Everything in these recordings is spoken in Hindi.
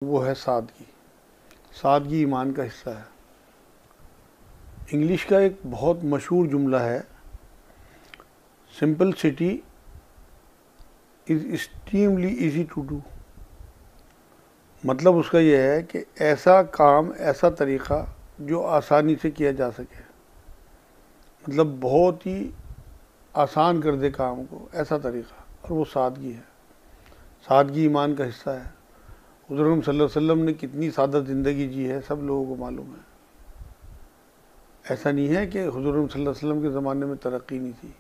वो है सादगी। सादगी ईमान का हिस्सा है। इंग्लिश का एक बहुत मशहूर जुमला है, simplicity is extremely easy to do. मतलब उसका यह है कि ऐसा काम, ऐसा तरीक़ा जो आसानी से किया जा सके, मतलब बहुत ही आसान कर दे काम को, ऐसा तरीक़ा, और वो सादगी है। सादगी ईमान का हिस्सा है। हुज़ूर सल्लल्लाहु अलैहि वसल्लम ने कितनी सादा ज़िंदगी जी है, सब लोगों को मालूम है। ऐसा नहीं है कि हुज़ूर सल्लल्लाहु अलैहि वसल्लम के ज़माने में तरक्की नहीं थी।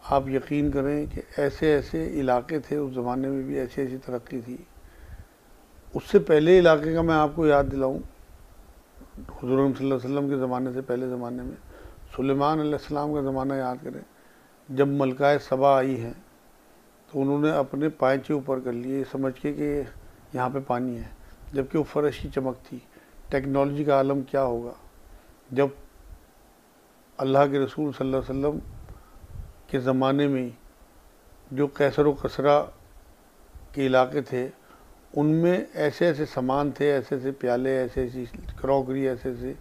आप यकीन करें कि ऐसे ऐसे इलाके थे उस ज़माने में भी, ऐसी ऐसी तरक्की थी। उससे पहले इलाके का मैं आपको याद दिलाऊं, हुज़ूर सल्लल्लाहु अलैहि वसल्लम के ज़माने से पहले ज़माने में सुलेमान अलैहिस्सलाम का ज़माना याद करें। जब मलकाए सबा आई हैं तो उन्होंने अपने पायचे ऊपर कर लिए समझ के कि यहाँ पे पानी है, जबकि वो फर्श की चमक थी। टेक्नोलॉजी का आलम क्या होगा जब अल्लाह के रसूल सल्लल्लाहु अलैहि वसल्लम के ज़माने में जो कैसर व कसरा के इलाके थे उनमें ऐसे ऐसे सामान थे, ऐसे ऐसे प्याले, ऐसे ऐसी क्रॉकरी, ऐसे ऐसे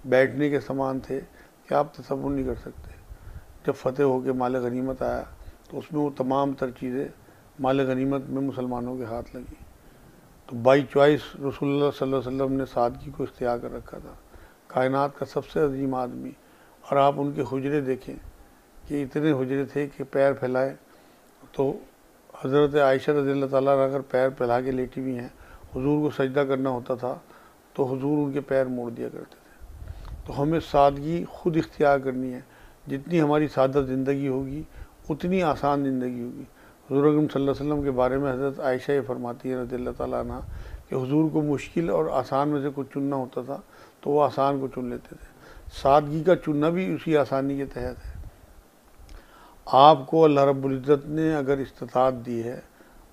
बैठने के सामान थे कि आप तसव्वुर नहीं कर सकते। जब फतेह होकर माल गनीमत आया तो उसमें वो तमाम तर चीज़ें माल गनीमत में मुसलमानों के हाथ लगी। तो बाई चॉइस रसूलुल्लाह सल्लल्लाहु अलैहि वसल्लम ने सादगी को इख्तियार कर रखा था। कायनात का सबसे अजीम आदमी, और आप उनके हुजरे देखें कि इतने हुजरे थे कि पैर फैलाए तो हज़रत आयशा रज़ियल्लाहु ताला अन्हा अगर पैर फैला के लेटी हुई हैं, हुजूर को सजदा करना होता था तो हुजूर उनके पैर मोड़ दिया करते थे। तो हमें सादगी खुद इख्तियार करनी है। जितनी हमारी सादा ज़िंदगी होगी उतनी आसान ज़िंदगी होगी। हुज़ूर अकरम सल्लल्लाहु अलैहि वसल्लम के बारे में हज़रत आयशा ये फरमाती है रज़ियल्लाहु ताला अन्हा कि हुजूर को मुश्किल और आसान में से कुछ चुनना होता था तो वो आसान को चुन लेते थे। सादगी का चुनना भी उसी आसानी के तहत है। आपको अल्लाह रब्बुल इज़्ज़त ने अगर इस्तिताअत दी है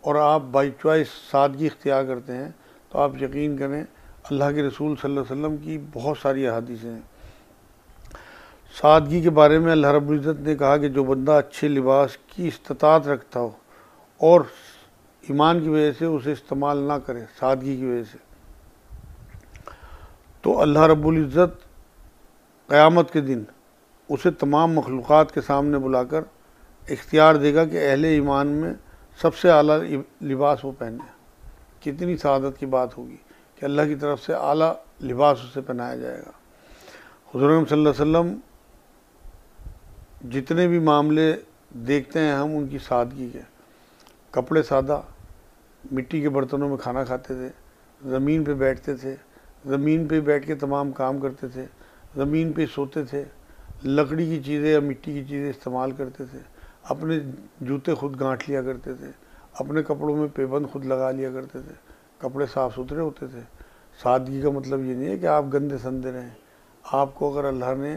और आप बाई चॉइस सादगी इख्तियार करते हैं तो आप यकीन करें अल्लाह के रसूल सल्लल्लाहु अलैहि वसल्लम की बहुत सारी अहादीसें हैं। सादगी के बारे में अल्लाह रब्बुल इज़्ज़त ने कहा कि जो बंदा अच्छे लिबास की इस्तिताअत रखता हो और ईमान की वजह से उसे इस्तेमाल ना करे, सादगी की वजह से, तो अल्लाह रब्बुल इज़्ज़त क़यामत के दिन उसे तमाम मखलूक़ात के सामने बुलाकर इख्तियार देगा कि अहले ईमान में सबसे आला लिबास वो पहने। कितनी सादत की बात होगी कि अल्लाह की तरफ से आला लिबास उसे पहनाया जाएगा। हुज़ूर सल्लल्लाहु अलैहि वसल्लम जितने भी मामले देखते हैं हम उनकी सादगी के, कपड़े सादा, मिट्टी के बर्तनों में खाना खाते थे, ज़मीन पे बैठते थे, ज़मीन पे बैठ के तमाम काम करते थे, ज़मीन पे सोते थे, लकड़ी की चीज़ें या मिट्टी की चीज़ें इस्तेमाल करते थे, अपने जूते खुद गांठ लिया करते थे, अपने कपड़ों में पेबंद खुद लगा लिया करते थे, कपड़े साफ़ सुथरे होते थे। सादगी का मतलब ये नहीं है कि आप गंदे संदे रहें। आपको अगर अल्लाह ने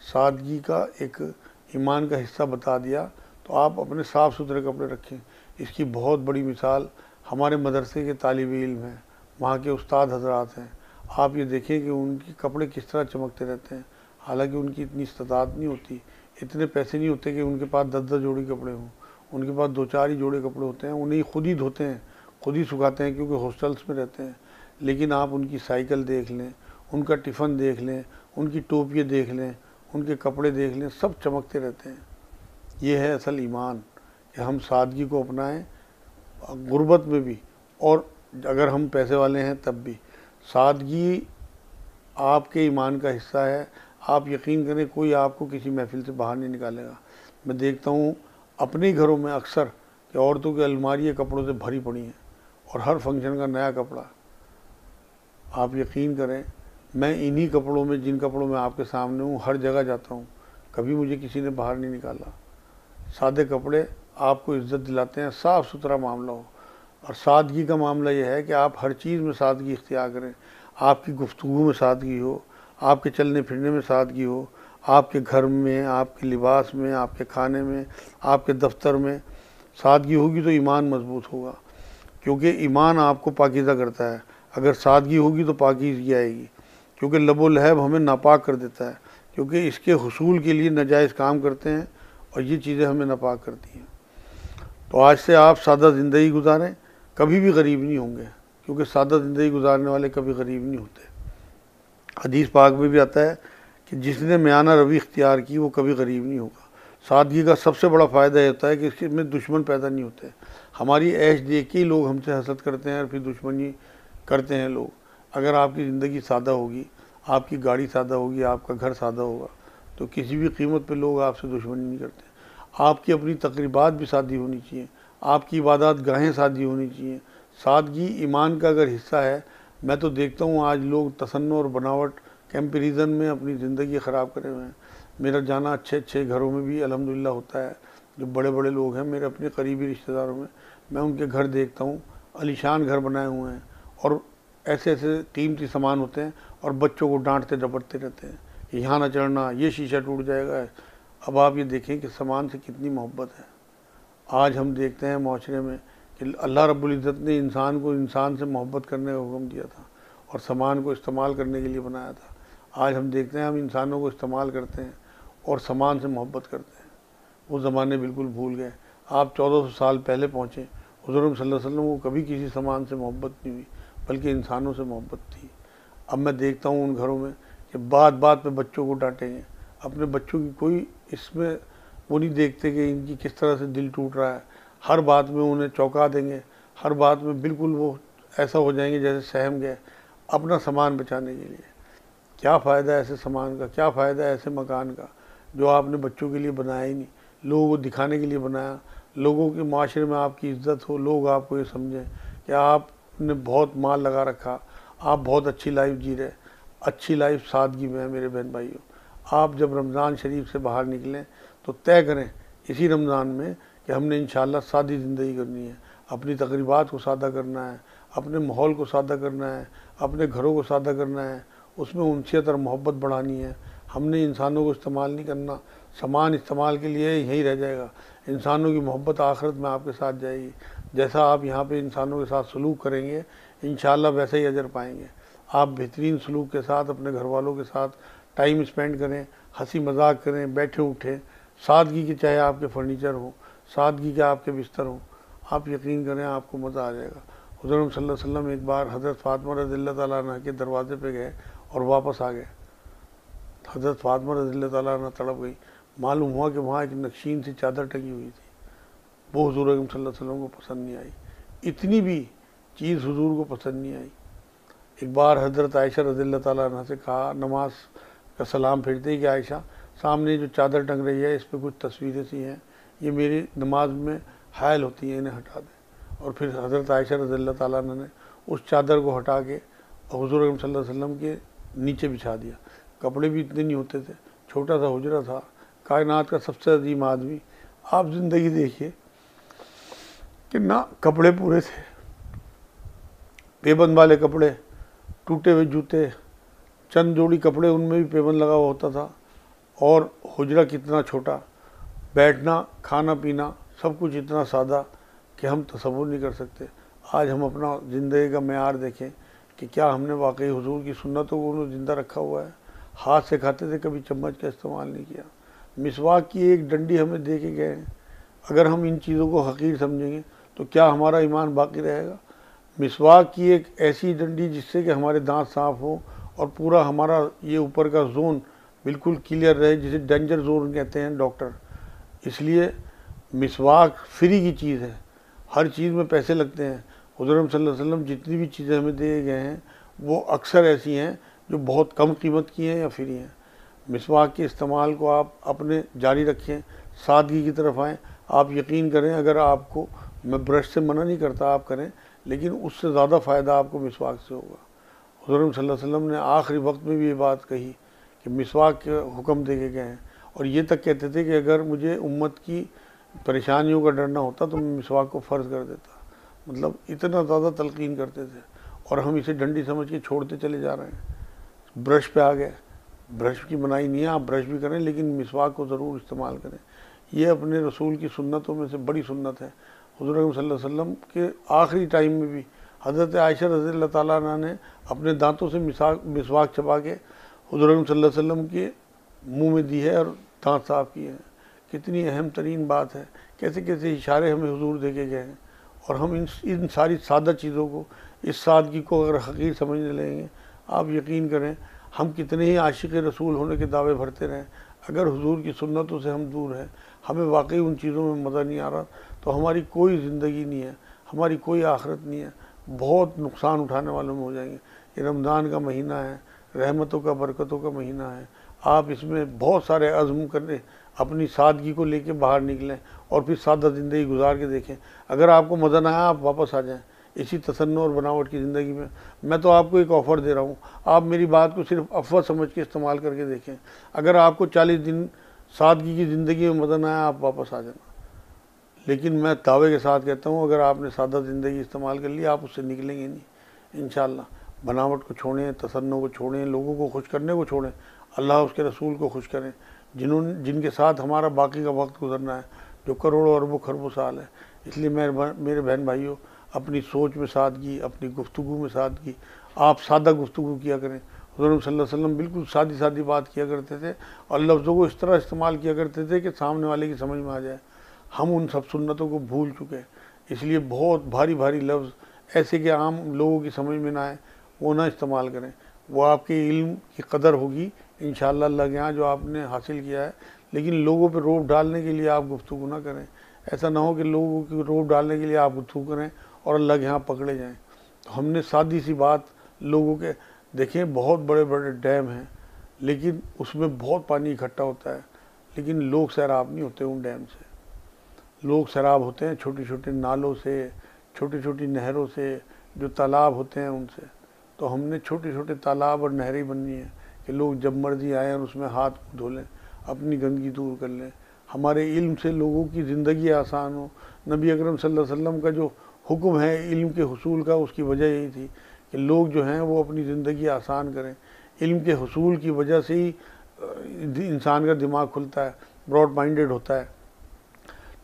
सादगी का एक ईमान का हिस्सा बता दिया तो आप अपने साफ़ सुथरे कपड़े रखें। इसकी बहुत बड़ी मिसाल हमारे मदरसे के तालिब इल्म हैं, वहाँ के उस्ताद हजरात हैं। आप ये देखें कि उनके कपड़े किस तरह चमकते रहते हैं। हालांकि उनकी इतनी इस्तिताअत नहीं होती, इतने पैसे नहीं होते कि उनके पास 10-10 जोड़ी कपड़े हों। उनके पास 2-4 ही जोड़े कपड़े होते हैं, उन्हें खुद ही धोते हैं, खुद ही सुखाते हैं क्योंकि हॉस्टल्स में रहते हैं। लेकिन आप उनकी साइकिल देख लें, उनका टिफ़न देख लें, उनकी टोपियाँ देख लें, उनके कपड़े देख लें, सब चमकते रहते हैं। ये है असल ईमान कि हम सादगी को अपनाएं, गुर्बत में भी, और अगर हम पैसे वाले हैं तब भी। सादगी आपके ईमान का हिस्सा है। आप यकीन करें कोई आपको किसी महफिल से बाहर नहीं निकालेगा। मैं देखता हूँ अपने ही घरों में अक्सर कि औरतों की अलमारियाँ कपड़ों से भरी पड़ी हैं और हर फंक्शन का नया कपड़ा। आप यकीन करें मैं इन्हीं कपड़ों में, जिन कपड़ों में आपके सामने हूँ, हर जगह जाता हूँ, कभी मुझे किसी ने बाहर नहीं निकाला। सादे कपड़े आपको इज़्ज़त दिलाते हैं, साफ़ सुथरा मामला हो। और सादगी का मामला यह है कि आप हर चीज़ में सादगी इख्तियार करें। आपकी गुफ्तगू में सादगी हो, आपके चलने फिरने में सादगी हो, आपके घर में, आपके लिबास में, आपके खाने में, आपके दफ्तर में सादगी होगी तो ईमान मजबूत होगा। क्योंकि ईमान आपको पाकीज़ा करता है। अगर सादगी होगी तो पाकीज़गी आएगी। क्योंकि लबो लहब हमें नापाक कर देता है, क्योंकि इसके हुसूल के लिए नाजायज़ काम करते हैं और ये चीज़ें हमें नापाक करती हैं। तो आज से आप सादा ज़िंदगी गुजारें, कभी भी गरीब नहीं होंगे। क्योंकि सादा ज़िंदगी गुजारने वाले कभी गरीब नहीं होते। हदीस पाक में भी आता है कि जिसने म्याना रवि इख्तियार की वो कभी गरीब नहीं होगा। सादगी का सबसे बड़ा फ़ायदा ये होता है कि इसमें दुश्मन पैदा नहीं होते। हमारी ऐश देख के ही लोग हमसे हसद करते हैं और फिर दुश्मनी करते हैं लोग। अगर आपकी ज़िंदगी सादा होगी, आपकी गाड़ी सादा होगी, आपका घर सादा होगा, तो किसी भी कीमत पे लोग आपसे दुश्मनी नहीं करते। आपकी अपनी तकरीबात भी सादी होनी चाहिए, आपकी इबादत गाहें सादी होनी चाहिए। सादगी ईमान का अगर हिस्सा है। मैं तो देखता हूँ आज लोग तसन्नो और बनावट कंपैरिजन में अपनी ज़िंदगी ख़राब करे हुए हैं। मेरा जाना अच्छे अच्छे घरों में भी अल्हम्दुलिल्लाह होता है। जो बड़े बड़े लोग हैं मेरे अपने करीबी रिश्तेदारों में, मैं उनके घर देखता हूँ, आलीशान घर बनाए हुए हैं और ऐसे ऐसे कीमती सामान होते हैं और बच्चों को डांटते डपटते रहते हैं, यहाँ ना चढ़ना, ये शीशा टूट जाएगा। अब आप ये देखें कि सामान से कितनी मोहब्बत है। आज हम देखते हैं माशरे में कि अल्लाह रब्बुल इज़्ज़त ने इंसान को इंसान से मोहब्बत करने का हुक्म दिया था और सामान को इस्तेमाल करने के लिए बनाया था। आज हम देखते हैं हम इंसानों को इस्तेमाल करते हैं और सामान से मोहब्बत करते हैं। वो ज़माने बिल्कुल भूल गए। आप 1400 साल पहले पहुँचे, हुज़ूर सल्लल्लाहु अलैहि वसल्लम को कभी किसी सामान से मोहब्बत नहीं हुई, बल्कि इंसानों से मोहब्बत थी। अब मैं देखता हूँ उन घरों में कि बात बात पे बच्चों को डांटेंगे, अपने बच्चों की कोई इसमें वो नहीं देखते कि इनकी किस तरह से दिल टूट रहा है। हर बात में उन्हें चौंका देंगे, हर बात में बिल्कुल वो ऐसा हो जाएंगे जैसे सहम गए अपना सामान बचाने के लिए। क्या फ़ायदा ऐसे सामान का, क्या फ़ायदा ऐसे मकान का जो आपने बच्चों के लिए बनाया ही नहीं, लोगों को दिखाने के लिए बनाया, लोगों के माशरे में आपकी इज़्ज़त हो, लोग आपको ये समझें कि आपने बहुत माल लगा रखा, आप बहुत अच्छी लाइफ जी रहे। अच्छी लाइफ सादगी में है मेरे बहन भाइयों। आप जब रमज़ान शरीफ से बाहर निकलें तो तय करें इसी रमज़ान में कि हमने इंशाअल्लाह सादी ज़िंदगी करनी है, अपनी तकरीबात को सादा करना है, अपने माहौल को सादा करना है, अपने घरों को सादा करना है, उसमें उनसियत और मोहब्बत बढ़ानी है। हमने इंसानों को इस्तेमाल नहीं करना, सामान इस्तेमाल के लिए यहीं रह जाएगा। इंसानों की मोहब्बत आखिरत में आपके साथ जाएगी। जैसा आप यहाँ पे इंसानों के साथ सलूक करेंगे इंशाअल्लाह वैसे ही अजर पाएंगे। आप बेहतरीन सलूक के साथ अपने घर वालों के साथ टाइम स्पेंड करें, हंसी मजाक करें, बैठे उठें, सादगी के चाहे आपके फर्नीचर हो, सादगी के आपके बिस्तर हो, आप यकीन करें आपको मज़ा आ जाएगा। हुज़ूर सल्लल्लाहु अलैहि वसल्लम एक बार हज़रत फ़ातिमा रज़ियल्लाहु ताला अन्हा के दरवाज़े पे गए और वापस आ गए। हज़रत फ़ातिमा रज़ियल्लाहु ताला अन्हा तड़प गई। मालूम हुआ कि वहाँ एक नक्शीन सी चादर टंगी हुई थी, वो हुज़ूर सल्लल्लाहु अलैहि वसल्लम को पसंद नहीं आई। इतनी भी चीज़ हुज़ूर को पसंद नहीं आई। एक बार हज़रत आयशा रज़ियल्लाहु ताला अन्हा से कहा नमाज का सलाम फिरते ही कि आयशा सामने जो चादर टंग रही है इस पर कुछ तस्वीरें सी हैं, ये मेरी नमाज में हायल होती हैं, इन्हें हटा दें। और फिर हज़रत आयशा रज़ियल्लाहु ताला अन्हा ने उस चादर को हटा के हुज़ूर सल्लल्लाहु अलैहि वसल्लम के नीचे बिछा दिया। कपड़े भी इतने नहीं होते थे, छोटा सा हुजरा था, कायनात का सबसे अजीम आदमी। आप ज़िंदगी देखिए कि ना कपड़े पूरे थे, पेबंद वाले कपड़े, टूटे हुए जूते, चंद जोड़ी कपड़े उनमें भी पेबंद लगा हुआ होता था, और हुजरा कितना छोटा, बैठना खाना पीना सब कुछ इतना सादा कि हम तसव्वुर नहीं कर सकते। आज हम अपना ज़िंदगी का मेयार देखें कि क्या हमने वाकई हुजूर की सुन्नतों को ज़िंदा रखा हुआ है। हाथ से खाते थे, कभी चम्मच का इस्तेमाल नहीं किया। मिसवाक की एक डंडी हमें दे के गए हैं। अगर हम इन चीज़ों को हकीर समझेंगे तो क्या हमारा ईमान बाकी रहेगा। मिसवाक की एक ऐसी डंडी जिससे कि हमारे दांत साफ़ हो और पूरा हमारा ये ऊपर का जोन बिल्कुल क्लियर रहे, जिसे डेंजर जोन कहते हैं डॉक्टर। इसलिए मिसवाक फ्री की चीज़ है, हर चीज़ में पैसे लगते हैं। हुज़ूर सल्लल्लाहु अलैहि वसल्लम जितनी भी चीज़ें हमें दिए गए हैं वो अक्सर ऐसी हैं जो बहुत कम कीमत की हैं या फ्री हैं। मिसवाक के इस्तेमाल को आप अपने जारी रखें, सादगी की तरफ आएँ। आप यकीन करें, अगर आपको, मैं ब्रश से मना नहीं करता आप करें, लेकिन उससे ज़्यादा फ़ायदा आपको मिसवाक से होगा। हुज़ूर सल्लल्लाहु अलैहि वसल्लम ने आखिरी वक्त में भी ये बात कही कि मिसवाक के हुक्म दे के गए हैं, और ये तक कहते थे कि अगर मुझे उम्मत की परेशानियों का डर ना होता तो मैं मिसवाक को फ़र्ज़ कर देता। मतलब इतना ज़्यादा तलकीन करते थे, और हम इसे डंडी समझ के छोड़ते चले जा रहे हैं। ब्रश पे आ गए, ब्रश की मनाही नहीं है, आप ब्रश भी करें लेकिन मिसवाक को ज़रूर इस्तेमाल करें। ये अपने रसूल की सुन्नतों में से बड़ी सुन्नत है। हुज़ूर सल्लल्लाहु अलैहि वसल्लम के आखिरी टाइम में भी हज़रत आयशा रज़ियल्लाहु ताला अन्हा ने अपने दांतों से मिसवाक चबा के हुज़ूर सल्लल्लाहु अलैहि वसल्लम के मुंह में दी है और दांत साफ़ किए हैं। कितनी अहम तरीन बात है, कैसे कैसे इशारे हमें हुज़ूर दे के गए हैं, और हम इन सारी सादा चीज़ों को इस सादगी को अगर हकीर समझने लगेंगे, आप यकीन करें हम कितने ही आशिक रसूल होने के दावे भरते रहें, अगर हुजूर की सुन्नतों से हम दूर हैं, हमें वाकई उन चीज़ों में मज़ा नहीं आ रहा, तो हमारी कोई ज़िंदगी नहीं है, हमारी कोई आखिरत नहीं है, बहुत नुकसान उठाने वालों में हो जाएंगे। ये रमज़ान का महीना है, रहमतों का, बरकतों का महीना है। आप इसमें बहुत सारे अज़्म करने, अपनी सादगी को लेके बाहर निकलें और फिर सादा ज़िंदगी गुजार के देखें। अगर आपको मज़ा ना आया, आप वापस आ जाएं इसी तसन्नो और बनावट की ज़िंदगी में। मैं तो आपको एक ऑफ़र दे रहा हूँ, आप मेरी बात को सिर्फ अफवाह समझ के इस्तेमाल करके देखें। अगर आपको 40 दिन सादगी की ज़िंदगी में मज़ा ना आया, आप वापस आ जाना। लेकिन मैं दावे के साथ कहता हूँ, अगर आपने सादा ज़िंदगी इस्तेमाल कर ली, आप उससे निकलेंगे नहीं इंशाअल्लाह। बनावट को छोड़ें, तसन्नो को छोड़ें, लोगों को खुश करने को छोड़ें, अल्लाह उसके रसूल को खुश करें, जिनके साथ हमारा बाकी का वक्त गुजरना है, जो करोड़ों अरबों खरबों साल है। इसलिए मेरे बहन भाइयों, अपनी सोच में सादगी, अपनी गुफ्तगू में सादगी, आप सादा गुफ्तगू किया करें। हुज़ूर सल्लल्लाहु अलैहि वसल्लम बिल्कुल सादी सादी बात किया करते थे और लफ्ज़ों को इस तरह इस्तेमाल किया करते थे कि सामने वाले की समझ में आ जाए। हम उन सब सुन्नतों को भूल चुके हैं, इसलिए बहुत भारी भारी लफ्ज़ ऐसे कि आम लोगों की समझ में ना आए, वो ना इस्तेमाल करें। वो आपके इल्म की कदर होगी इंशाअल्लाह अल्लाह के यहाँ जो आपने हासिल किया है, लेकिन लोगों पे रोब डालने के लिए आप गुफ्तगू ना करें। ऐसा ना हो कि लोगों की रोब डालने के लिए आप गुफ्तगू करें और अल्लाह के यहाँ पकड़े जाएं। तो हमने सादी सी बात लोगों के, देखें बहुत बड़े बड़े डैम हैं, लेकिन उसमें बहुत पानी इकट्ठा होता है, लेकिन लोग सैराब नहीं होते उन डैम से। लोग सैराब होते हैं छोटी छोटी नालों से, छोटी छोटी नहरों से, जो तालाब होते हैं उनसे। तो हमने छोटे छोटे तालाब और नहरें बननी है कि लोग जब मर्जी आएँ और उसमें हाथ धो लें, अपनी गंदगी दूर कर लें। हमारे इल्म से लोगों की ज़िंदगी आसान हो। नबी अकरम सल्लल्लाहु अलैहि वसल्लम का जो हुक्म है इल्म के हुसूल का, उसकी वजह यही थी कि लोग जो हैं वो अपनी ज़िंदगी आसान करें। इल्म के हुसूल की वजह से ही इंसान का दिमाग खुलता है, ब्रॉड माइंडेड होता है।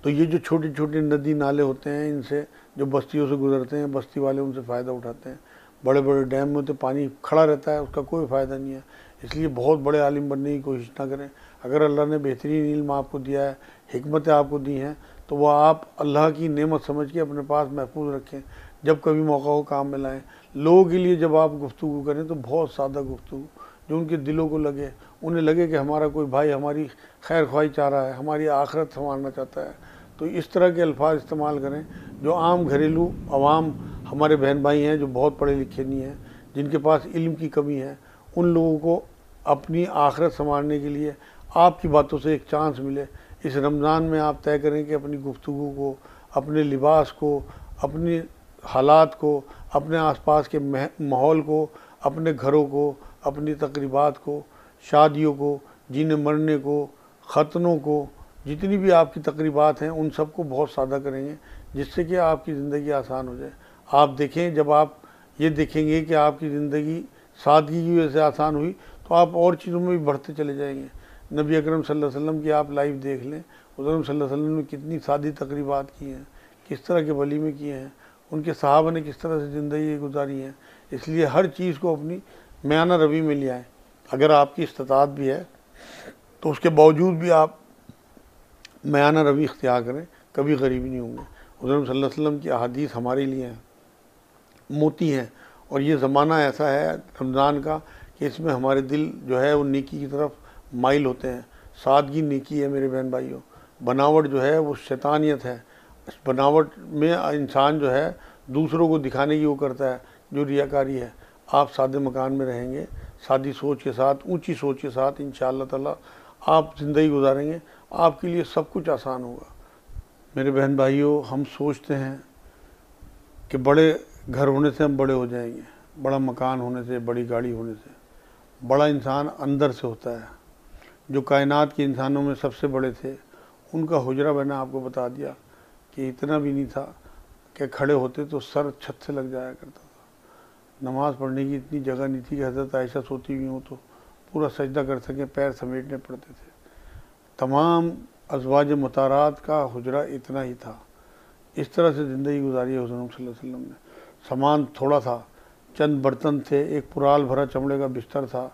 तो ये जो छोटी छोटी नदी नाले होते हैं, इनसे जो बस्तियों से गुजरते हैं, बस्ती वाले उनसे फ़ायदा उठाते हैं। बड़े बड़े डैम में तो पानी खड़ा रहता है, उसका कोई फ़ायदा नहीं है। इसलिए बहुत बड़े आलिम बनने की कोशिश ना करें। अगर अल्लाह ने बेहतरीन इल्म आपको दिया है, हिकमतें आपको दी हैं, तो वह आप अल्लाह की नेमत समझ के अपने पास महफूज रखें, जब कभी मौका हो काम में लाएँ। लोगों के लिए जब आप गुफ्तगू करें तो बहुत सादा गुफ्तगू, जो उनके दिलों को लगे, उन्हें लगे कि हमारा कोई भाई हमारी खैर ख्वाही चाह रहा है, हमारी आखिरत संवारना चाहता है। तो इस तरह के अल्फाज इस्तेमाल करें जो आम घरेलू अवाम, हमारे बहन भाई हैं जो बहुत पढ़े लिखे नहीं हैं, जिनके पास इल्म की कमी है, उन लोगों को अपनी आखिरत संवारने के लिए आपकी बातों से एक चांस मिले। इस रमज़ान में आप तय करें कि अपनी गुफ्तगू को, अपने लिबास को, अपनी हालात को, अपने आसपास के माहौल को, अपने घरों को, अपनी तकरीबात को, शादियों को, जीने मरने को, ख़तनों को, जितनी भी आपकी तकरीबात हैं उन सबको बहुत सादा करेंगे, जिससे कि आपकी ज़िंदगी आसान हो जाए। आप देखें, जब आप ये देखेंगे कि आपकी ज़िंदगी सादगी की वजह से आसान हुई, तो आप और चीज़ों में भी बढ़ते चले जाएंगे। नबी अकरम सल्लल्लाहु अलैहि वसल्लम की आप लाइफ देख लें, हुज़ूर सल्लल्लाहु अलैहि वसल्लम ने कितनी सादी तकरीबात की हैं, किस तरह के वलीमे किए हैं, उनके सहाबा ने किस तरह से ज़िंदगी गुजारी है। इसलिए हर चीज़ को अपनी म्याना रवि में ले आएँ। अगर आपकी इस्तात भी है तो उसके बावजूद भी आप म्याना रवि इख्तियार करें, कभी गरीबी नहीं होंगे। हुज़ूर सल्लल्लाहु अलैहि वसल्लम की अहादीस हमारे लिए हैं, मोती हैं। और ये ज़माना ऐसा है रमज़ान का कि इसमें हमारे दिल जो है वो नेकी की तरफ माइल होते हैं। सादगी नेकी है मेरे बहन भाइयों। बनावट जो है वो शैतानियत है। इस बनावट में इंसान जो है दूसरों को दिखाने की वो करता है, जो रियाकारी है। आप सादे मकान में रहेंगे, सादी सोच के साथ, ऊंची सोच के साथ, इंशाअल्लाह ताला आप ज़िंदगी गुजारेंगे, आपके लिए सब कुछ आसान होगा। मेरे बहन भाइयों, हम सोचते हैं कि बड़े घर होने से हम बड़े हो जाएंगे, बड़ा मकान होने से, बड़ी गाड़ी होने से। बड़ा इंसान अंदर से होता है। जो कायनात के इंसानों में सबसे बड़े थे, उनका हुजरा मैंने आपको बता दिया कि इतना भी नहीं था कि खड़े होते तो सर छत से लग जाया करता था। नमाज़ पढ़ने की इतनी जगह नहीं थी कि हज़रत आयशा सोती हुई हो तो पूरा सजदा कर सकें, पैर समेटने पड़ते थे। तमाम अज़वाज मुतारात का हुजरा इतना ही था। इस तरह से ज़िंदगी गुजारी है हुज़ूर सल्लल्लाहु अलैहि वसल्लम ने। सामान थोड़ा था, चंद बर्तन थे, एक पुराल भरा चमड़े का बिस्तर था,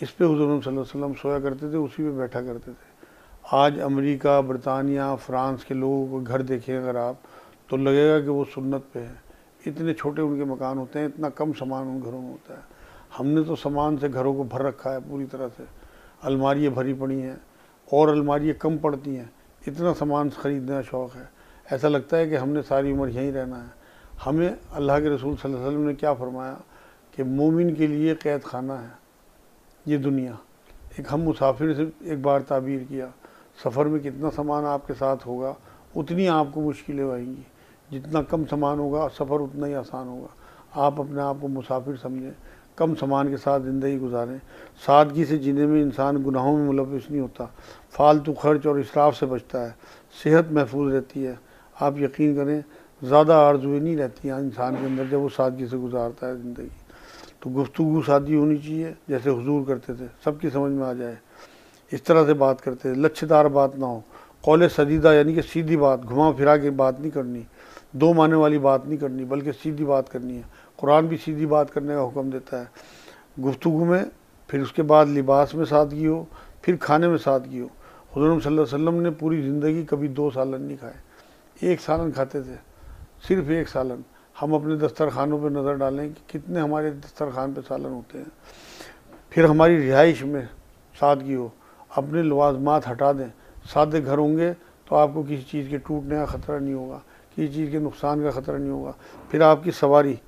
इस पे हुज़ूर सल्लल्लाहु अलैहि वसल्लम सोया करते थे, उसी पे बैठा करते थे। आज अमेरिका, बरतानिया, फ्रांस के लोगों को घर देखें अगर आप, तो लगेगा कि वो सुन्नत पे है। इतने छोटे उनके मकान होते हैं, इतना कम सामान उन घरों में होता है। हमने तो सामान से घरों को भर रखा है पूरी तरह से, अलमारियाँ भरी पड़ी हैं और अलमारियाँ कम पड़ती हैं, इतना सामान खरीदने का शौक़ है। ऐसा लगता है कि हमने सारी उम्र यहीं रहना है। हमें अल्लाह के रसूल सल्लल्लाहु अलैहि वसल्लम ने क्या फरमाया कि मोमिन के लिए कैद खाना है ये दुनिया। एक हम मुसाफिर से एक बार ताबीर किया, सफ़र में कितना सामान आपके साथ होगा उतनी आपको मुश्किलें आएंगी, जितना कम सामान होगा सफ़र उतना ही आसान होगा। आप अपने आप को मुसाफिर समझें, कम सामान के साथ ज़िंदगी गुजारें। सादगी से जीने में इंसान गुनाहों में मुलविस नहीं होता, फालतू खर्च और इसराफ से बचता है, सेहत महफूज रहती है। आप यकीन करें ज़्यादा आरज़ुएं नहीं रहती हैं इंसान के अंदर जब वो सादगी से गुजारता है ज़िंदगी। तो गुफ्तगू सादी होनी चाहिए, जैसे हुजूर करते थे, सबकी समझ में आ जाए, इस तरह से बात करते थे। लच्छेदार बात ना हो, कौले सदीदा यानी कि सीधी बात, घुमा फिरा के बात नहीं करनी, दो माने वाली बात नहीं करनी, बल्कि सीधी बात करनी है। कुरान भी सीधी बात करने का हुक्म देता है गुफ्तगू में। फिर उसके बाद लिबास में सादगी हो, फिर खाने में सादगी हो। हुज़ूर सल्लल्लाहु अलैहि वसल्लम ने पूरी ज़िंदगी कभी 2 सालन नहीं खाए, 1 सालन खाते थे, सिर्फ 1 सालन। हम अपने दस्तरखानों पर नज़र डालें कि कितने हमारे दस्तरखान पे सालन होते हैं। फिर हमारी रिहाइश में सादगी हो, अपने लवाजमात हटा दें। सादे घर होंगे तो आपको किसी चीज़ के टूटने का ख़तरा नहीं होगा, किसी चीज़ के नुकसान का ख़तरा नहीं होगा। फिर आपकी सवारी,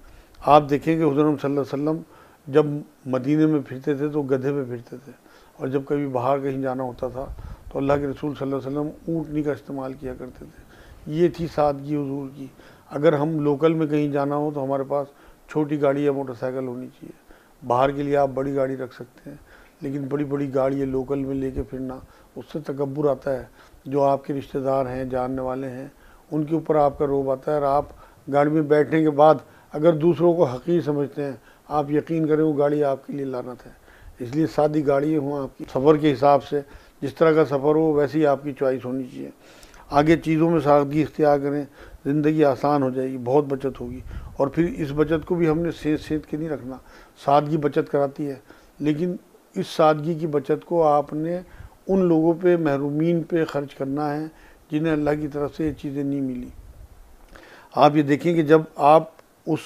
आप देखेंगे हुज़ूर सल्लल्लाहु अलैहि वसल्लम जब मदीने में फिरते थे तो गधे पे फिरते थे, और जब कभी बाहर कहीं जाना होता था तो अल्लाह के रसूल सल्लल्लाहु अलैहि वसल्लम ऊँटनी का इस्तेमाल किया करते थे। ये थी सादगी हुज़ूर की। अगर हम लोकल में कहीं जाना हो तो हमारे पास छोटी गाड़ी या मोटरसाइकिल होनी चाहिए। बाहर के लिए आप बड़ी गाड़ी रख सकते हैं, लेकिन बड़ी बड़ी गाड़ी लोकल में लेके फिरना, उससे तकब्बुर आता है। जो आपके रिश्तेदार हैं, जानने वाले हैं, उनके ऊपर आपका रोब आता है। और आप गाड़ी में बैठने के बाद अगर दूसरों को हकीर समझते हैं, आप यकीन करें वो गाड़ी आपके लिए लानत है। इसलिए सादी गाड़ियाँ हों आपकी, सफ़र के हिसाब से, जिस तरह का सफ़र हो वैसी आपकी चॉइस होनी चाहिए। आगे चीज़ों में सादगी इख्तियार करें, ज़िंदगी आसान हो जाएगी, बहुत बचत होगी। और फिर इस बचत को भी हमने सेध के नहीं रखना। सादगी बचत कराती है, लेकिन इस सादगी की बचत को आपने उन लोगों पे, महरूमीन पे खर्च करना है जिन्हें अल्लाह की तरफ से ये चीज़ें नहीं मिली। आप ये देखें कि जब आप उस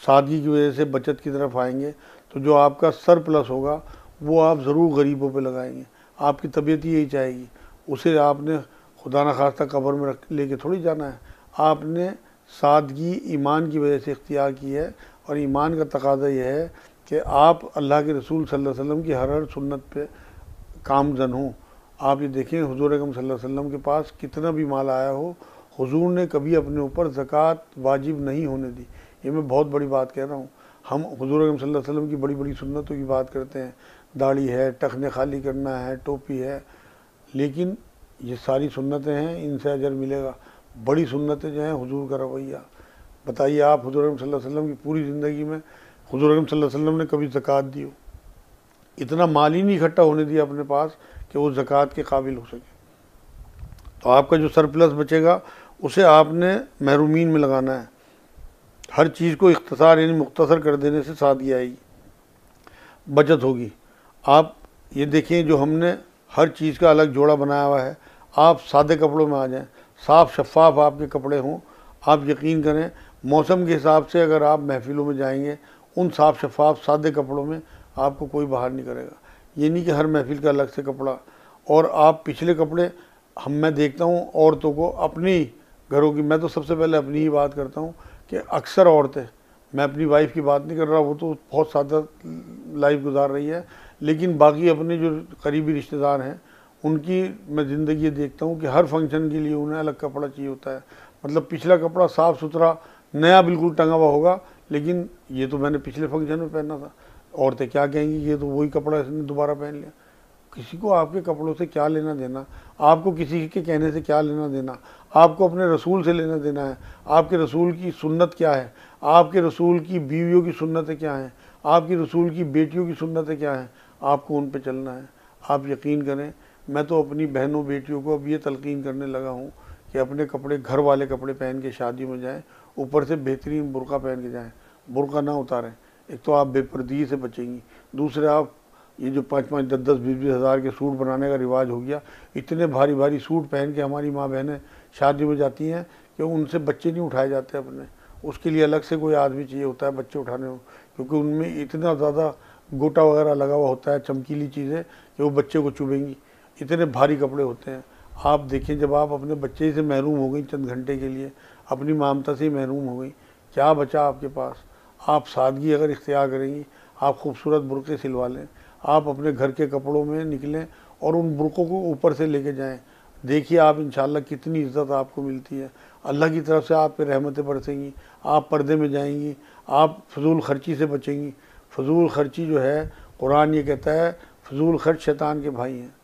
सादगी की वजह से बचत की तरफ आएंगे तो जो आपका सरप्लस होगा वो आप ज़रूर गरीबों पे लगाएंगे। आपकी तबीयत ही यही चाहेगी। उसे आपने खुदा न खास्ता कब्र में रख लेके थोड़ी जाना है। आपने सादगी ईमान की वजह से इख्तियार की है, और ईमान का तकाज़ा यह है कि आप अल्लाह के रसूल सल्लल्लाहु अलैहि वसल्लम की हर सुन्नत पे कामज़न हों। आप ये देखें हुज़ूर अकरम सल्लल्लाहु अलैहि वसल्लम के पास कितना भी माल आया हो, हुज़ूर ने कभी अपने ऊपर ज़कात वाजिब नहीं होने दी। ये मैं बहुत बड़ी बात कह रहा हूँ। हम हुज़ूर अकरम सल्लल्लाहु अलैहि वसल्लम की बड़ी बड़ी सुन्नतों की बात करते हैं, दाढ़ी है, टखने खाली करना है, टोपी है, लेकिन ये सारी सुन्नतें हैं, इनसे अजर मिलेगा। बड़ी सुन्नतें जो हैं हुज़ूर का रवैया। बताइए आप हुज़ूर अकरम सल्लल्लाहु अलैहि वसल्लम की पूरी ज़िंदगी में हुज़ूर अकरम सल्लल्लाहु अलैहि वसल्लम ने कभी ज़कात दी हो? इतना माल ही नहीं इकट्ठा होने दिया अपने पास कि वो ज़कात के काबिल हो सके। तो आपका जो सरप्लस बचेगा उसे आपने महरूमीन में लगाना है। हर चीज़ को इख्तिसार यानी मुख्तसर कर देने से सादगी आएगी, बचत होगी। आप ये देखें जो हमने हर चीज़ का अलग जोड़ा बनाया हुआ है। आप सादे कपड़ों में आ जाएं, साफ़ शफ़ाफ़ आपके कपड़े हों। आप यकीन करें मौसम के हिसाब से अगर आप महफ़िलों में जाएंगे उन साफ़ शफ़ाफ़ सादे कपड़ों में आपको कोई बाहर नहीं करेगा। ये नहीं कि हर महफ़िल का अलग से कपड़ा। और आप पिछले कपड़े, मैं देखता हूँ औरतों को अपनी घरों की, मैं तो सबसे पहले अपनी ही बात करता हूँ कि अक्सर औरतें, मैं अपनी वाइफ की बात नहीं कर रहा, वो तो बहुत सादा लाइफ गुजार रही है, लेकिन बाकी अपने जो करीबी रिश्तेदार हैं उनकी मैं ज़िंदगी ये देखता हूँ कि हर फंक्शन के लिए उन्हें अलग कपड़ा चाहिए होता है। मतलब पिछला कपड़ा साफ़ सुथरा नया बिल्कुल टंगा हुआ होगा, लेकिन ये तो मैंने पिछले फंक्शन में पहना था, औरतें क्या कहेंगी, ये तो वही कपड़ा इसने दोबारा पहन लिया। किसी को आपके कपड़ों से क्या लेना देना, आपको किसी के कहने से क्या लेना देना, आपको अपने रसूल से लेना देना है। आपके रसूल की सुन्नत क्या है, आपके रसूल की बीवियों की सुन्नतें क्या हैं, आपके रसूल की बेटियों की सुन्नतें क्या हैं, आपको उन पे चलना है। आप यकीन करें मैं तो अपनी बहनों बेटियों को अब ये तलकीन करने लगा हूँ कि अपने कपड़े घर वाले कपड़े पहन के शादी में जाएँ, ऊपर से बेहतरीन बुर्का पहन के जाएँ, बुर्का ना उतारें। एक तो आप बेपर्दगी से बचेंगी, दूसरे आप ये जो 5-5, 10-10, 20-20 हज़ार के सूट बनाने का रिवाज हो गया, इतने भारी भारी सूट पहन के हमारी माँ बहनें शादी में जाती हैं कि उनसे बच्चे नहीं उठाए जाते अपने, उसके लिए अलग से कोई आदमी चाहिए होता है बच्चे उठाने में, क्योंकि उनमें इतना ज़्यादा गोटा वगैरह लगा हुआ होता है, चमकीली चीज़ें कि वो बच्चे को चुभेंगी, इतने भारी कपड़े होते हैं। आप देखें, जब आप अपने बच्चे से महरूम हो गई चंद घंटे के लिए, अपनी ममता से महरूम हो गई, क्या बचा आपके पास? आप सादगी अगर इख्तियार करेंगी, आप खूबसूरत बुरक़े सिलवा लें, आप अपने घर के कपड़ों में निकलें और उन बुरक़ों को ऊपर से लेके जाएं, देखिए आप इंशाल्लाह कितनी इज़्ज़त आपको मिलती है। अल्लाह की तरफ से आप पे रहमतें बरसेंगी, आप पर्दे में जाएंगी, आप फजूल खर्ची से बचेंगी। फजूल खर्ची जो है, कुरान ये कहता है फजूल खर्च शैतान के भाई हैं।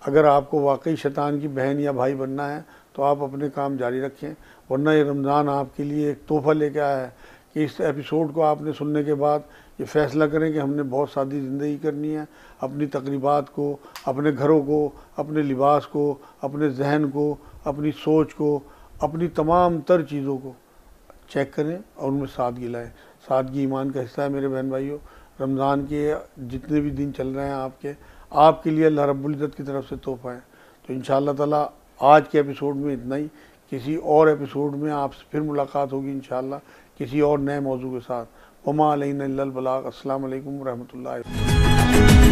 अगर आपको वाकई शैतान की बहन या भाई बनना है तो आप अपने काम जारी रखें, वरना ये रमज़ान आपके लिए एक तोहफ़ा लेके आया है कि इस एपिसोड को आपने सुनने के बाद ये फ़ैसला करें कि हमने बहुत सादी ज़िंदगी करनी है। अपनी तकरीबात को, अपने घरों को, अपने लिबास को, अपने जहन को, अपनी सोच को, अपनी तमाम तर चीज़ों को चेक करें और उनमें सादगी लाएँ। सादगी ईमान का हिस्सा है मेरे बहन भाइयों। रमज़ान के जितने भी दिन चल रहे हैं आपके लिए अल्लाह रब्बुल इज़्ज़त की तरफ से तोहफ़ा है। तो इंशाअल्लाह ताला आज के एपिसोड में इतना ही। किसी और एपिसोड में आपसे फिर मुलाकात होगी इंशाअल्लाह, किसी और नए मौजू के साथ। वमा अलैना इल्लल बलाग। अस्सलामु अलैकुम व रहमतुल्लाहि।